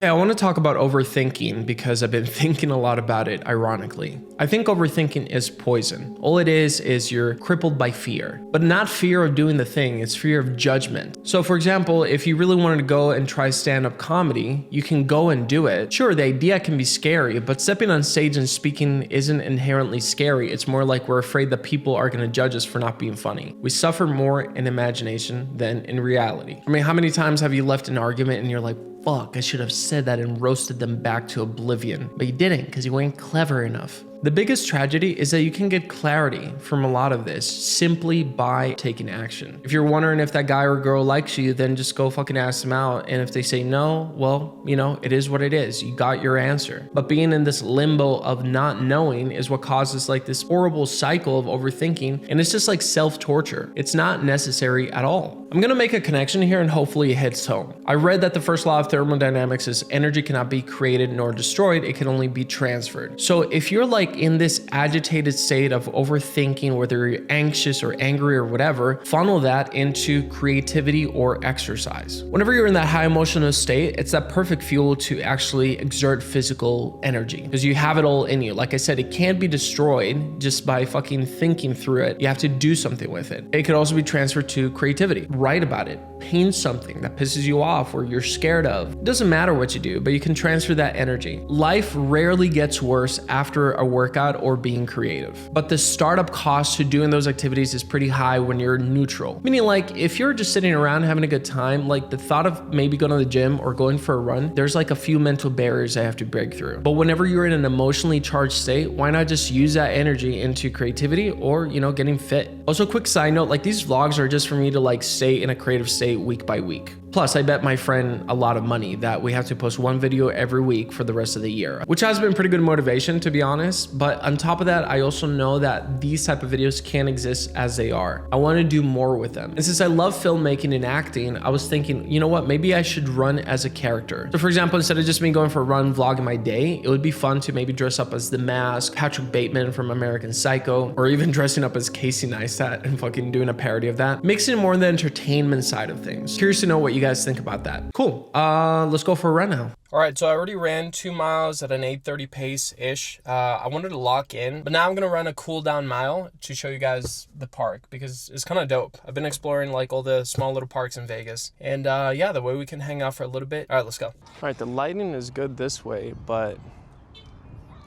Hey, I want to talk about overthinking because I've been thinking a lot about it, ironically. I think overthinking is poison. All it is you're crippled by fear, but not fear of doing the thing, it's fear of judgment. So for example, if you really wanted to go and try stand-up comedy, you can go and do it. Sure, the idea can be scary, but stepping on stage and speaking isn't inherently scary. It's more like we're afraid that people are going to judge us for not being funny. We suffer more in imagination than in reality. I mean, how many times have you left an argument and you're like, fuck, I should have said that and roasted them back to oblivion. But you didn't because you weren't clever enough. The biggest tragedy is that you can get clarity from a lot of this simply by taking action. If you're wondering if that guy or girl likes you, then just go fucking ask them out. And if they say no, well, it is what it is. You got your answer. But being in this limbo of not knowing is what causes like this horrible cycle of overthinking. And it's just like self-torture. It's not necessary at all. I'm gonna make a connection here and hopefully it hits home. I read that the first law of thermodynamics is energy cannot be created nor destroyed. It can only be transferred. So if you're like in this agitated state of overthinking, whether you're anxious or angry or whatever, funnel that into creativity or exercise. Whenever you're in that high emotional state, it's that perfect fuel to actually exert physical energy because you have it all in you. Like I said, it can't be destroyed just by fucking thinking through it. You have to do something with it. It could also be transferred to creativity. Write about it. Paint something that pisses you off or you're scared of. It doesn't matter what you do, but you can transfer that energy. Life rarely gets worse after a workout or being creative. But the startup cost to doing those activities is pretty high when you're neutral. Meaning like if you're just sitting around having a good time, like the thought of maybe going to the gym or going for a run, there's like a few mental barriers I have to break through. But whenever you're in an emotionally charged state, why not just use that energy into creativity or, getting fit? Also, quick side note, like these vlogs are just for me to like stay in a creative state week by week. Plus, I bet my friend a lot of money that we have to post one video every week for the rest of the year, which has been pretty good motivation, to be honest. But on top of that, I also know that these type of videos can't exist as they are. I want to do more with them. And since I love filmmaking and acting, I was thinking, you know what, maybe I should run as a character. So for example, instead of just me going for a run vlogging my day, it would be fun to maybe dress up as The Mask, Patrick Bateman from American Psycho, or even dressing up as Casey Neistat and fucking doing a parody of that. Mixing more in the entertainment side of things. Curious to know what you guys think about that. Cool. Let's go for a run now. All right, so I already ran 2 miles at an 8:30 pace-ish. I wanted to lock in, but now I'm gonna run a cool down mile to show you guys the park because it's kind of dope. I've been exploring like all the small little parks in Vegas, and yeah, the way we can hang out for a little bit. All right, let's go. All right, the lighting is good this way, but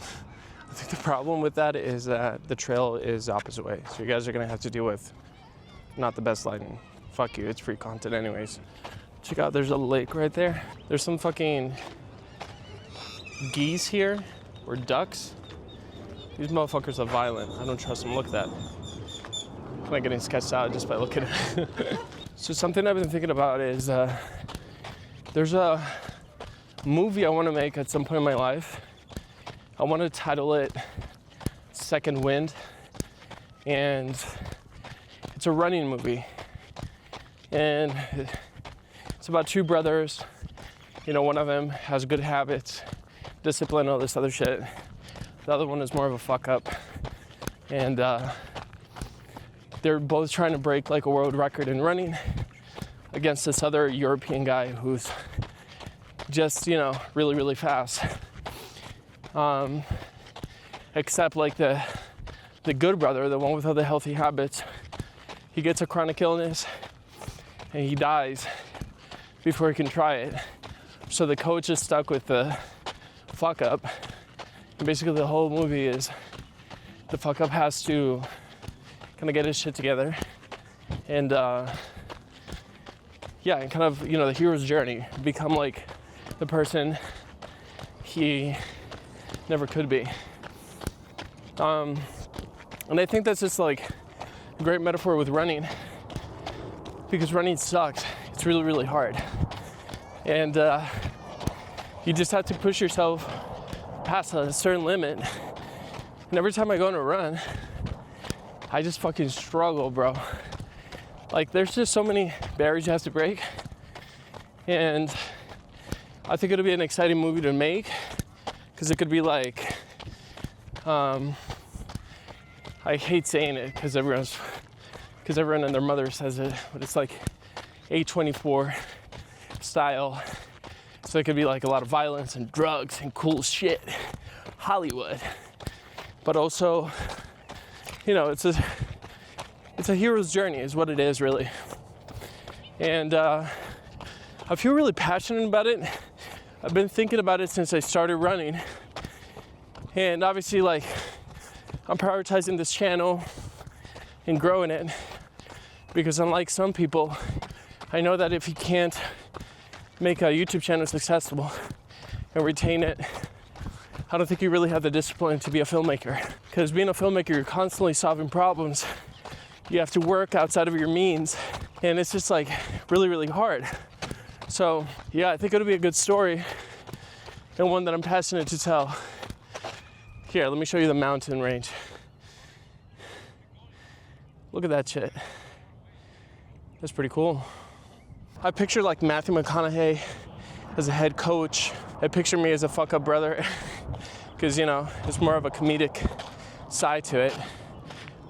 I think the problem with that is that the trail is opposite way, so you guys are gonna have to deal with not the best lighting. Fuck you, it's free content anyways. Check out, there's a lake right there. There's some fucking geese here, or ducks. These motherfuckers are violent. I don't trust them, look at that. Kind of getting sketched out just by looking at it. So something I've been thinking about is, there's a movie I want to make at some point in my life. I want to title it Second Wind, and it's a running movie. And it's about two brothers. One of them has good habits, discipline, all this other shit. The other one is more of a fuck up. And they're both trying to break like a world record in running against this other European guy who's just, really, really fast. Except like the good brother, the one with all the healthy habits, he gets a chronic illness and he dies before he can try it. So the coach is stuck with the fuck up. And basically the whole movie is the fuck up has to kind of get his shit together. And and kind of, the hero's journey, become like the person he never could be. And I think that's just like a great metaphor with running, because running sucks. It's really, really hard. And you just have to push yourself past a certain limit. And every time I go on a run, I just fucking struggle, bro. Like, there's just so many barriers you have to break. And I think it'll be an exciting movie to make, because it could be like, I hate saying it because everyone and their mother says it, but it's like A24 style So it could be like a lot of violence and drugs and cool shit, Hollywood. But also, you know, it's a hero's journey is what it is, really. And I feel really passionate about it. I've been thinking about it since I started running. And obviously, like, I'm prioritizing this channel and growing it because unlike some people, I know that if you can't make a YouTube channel successful and retain it, I don't think you really have the discipline to be a filmmaker. Because being a filmmaker, you're constantly solving problems. You have to work outside of your means, and it's just like really, really hard. So yeah, I think it'll be a good story and one that I'm passionate to tell. Here, let me show you the mountain range. Look at that shit. That's pretty cool. I picture like Matthew McConaughey as a head coach. I picture me as a fuck up brother because, you know, it's more of a comedic side to it.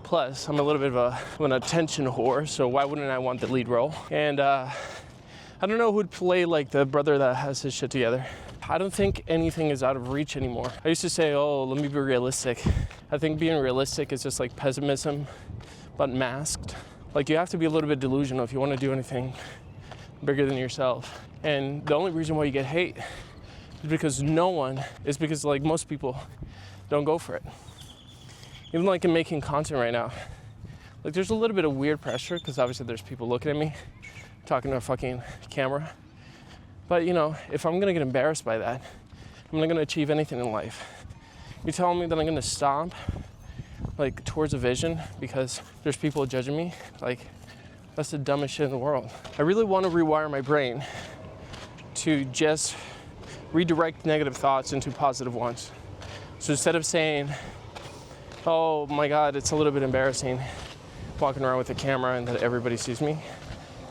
Plus, I'm a little bit of an attention whore, so why wouldn't I want the lead role? And I don't know who'd play like the brother that has his shit together. I don't think anything is out of reach anymore. I used to say, oh, let me be realistic. I think being realistic is just like pessimism, but masked. Like, you have to be a little bit delusional if you want to do anything bigger than yourself. And the only reason why you get hate is because like most people don't go for it. Even like in making content right now, like there's a little bit of weird pressure because obviously there's people looking at me, talking to a fucking camera. But you know, if I'm gonna get embarrassed by that, I'm not gonna achieve anything in life. You're telling me that I'm gonna stop like towards a vision because there's people judging me? Like, that's the dumbest shit in the world. I really want to rewire my brain to just redirect negative thoughts into positive ones. So instead of saying, oh my God, it's a little bit embarrassing walking around with a camera and that everybody sees me,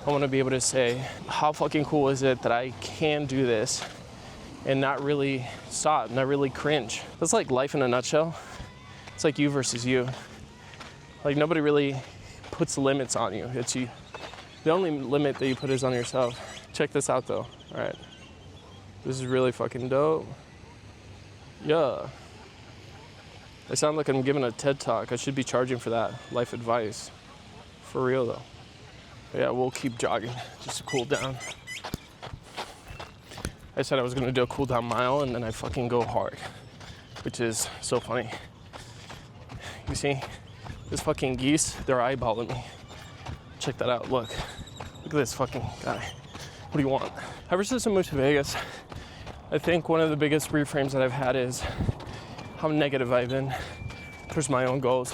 I want to be able to say, how fucking cool is it that I can do this and not really stop, not really cringe. That's like life in a nutshell. It's like you versus you. Like, nobody really puts limits on you. It's you. The only limit that you put is on yourself. Check this out though. All right. This is really fucking dope. Yeah. I sound like I'm giving a TED talk. I should be charging for that. Life advice. For real though. But yeah, we'll keep jogging just to cool down. I said I was gonna do a cool down mile and then I fucking go hard, which is so funny. You see, this fucking geese, they're eyeballing me. Check that out, look. Look at this fucking guy. What do you want? Ever since I moved to Vegas, I think one of the biggest reframes that I've had is how negative I've been towards my own goals.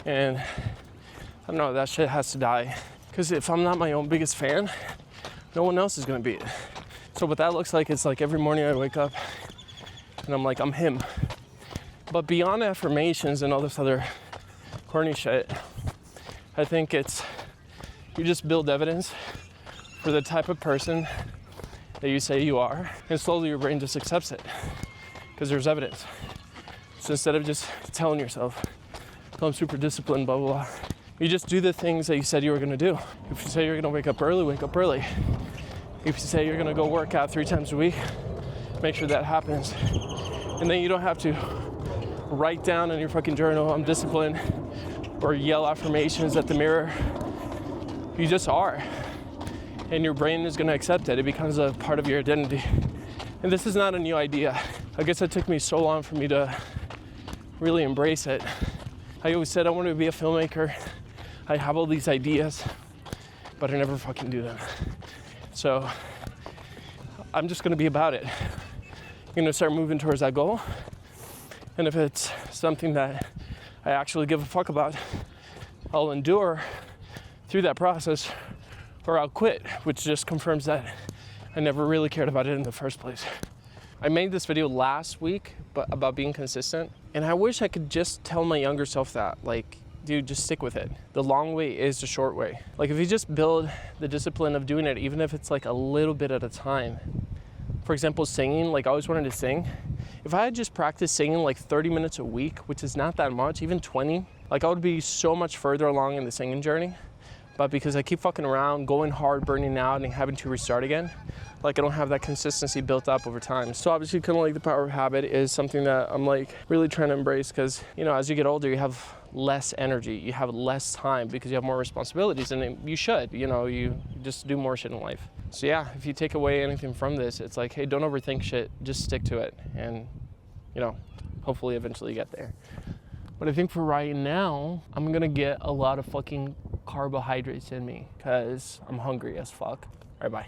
And I don't know, that shit has to die. Because if I'm not my own biggest fan, no one else is gonna be it. So what that looks like is like every morning I wake up and I'm like, I'm him. But beyond affirmations and all this other corny shit, I think it's, you just build evidence for the type of person that you say you are, and slowly your brain just accepts it because there's evidence. So instead of just telling yourself, oh, I'm super disciplined, blah, blah, blah, you just do the things that you said you were gonna do. If you say you're gonna wake up early, wake up early. If you say you're gonna go work out 3 times a week, make sure that happens. And then you don't have to write down in your fucking journal, I'm disciplined, or yell affirmations at the mirror. You just are. And your brain is gonna accept it. It becomes a part of your identity. And this is not a new idea. I guess it took me so long for me to really embrace it. I always said I wanted to be a filmmaker. I have all these ideas, but I never fucking do them. So I'm just gonna be about it. I'm gonna start moving towards that goal. And if it's something that I actually give a fuck about, I'll endure through that process, or I'll quit, which just confirms that I never really cared about it in the first place. I made this video last week about being consistent, and I wish I could just tell my younger self that, like, dude, just stick with it. The long way is the short way. Like, if you just build the discipline of doing it, even if it's like a little bit at a time. For example, singing, like I always wanted to sing. If I had just practiced singing like 30 minutes a week, which is not that much, even 20, like I would be so much further along in the singing journey. But because I keep fucking around, going hard, burning out, and having to restart again, like I don't have that consistency built up over time. So obviously kind of like the power of habit is something that I'm like really trying to embrace, because, you know, as you get older, you have less energy, you have less time because you have more responsibilities, and you should, you know, you just do more shit in life. So yeah, if you take away anything from this, it's like, hey, don't overthink shit, just stick to it, and, you know, hopefully eventually get there. But I think for right now, I'm gonna get a lot of fucking carbohydrates in me because I'm hungry as fuck. All right, bye.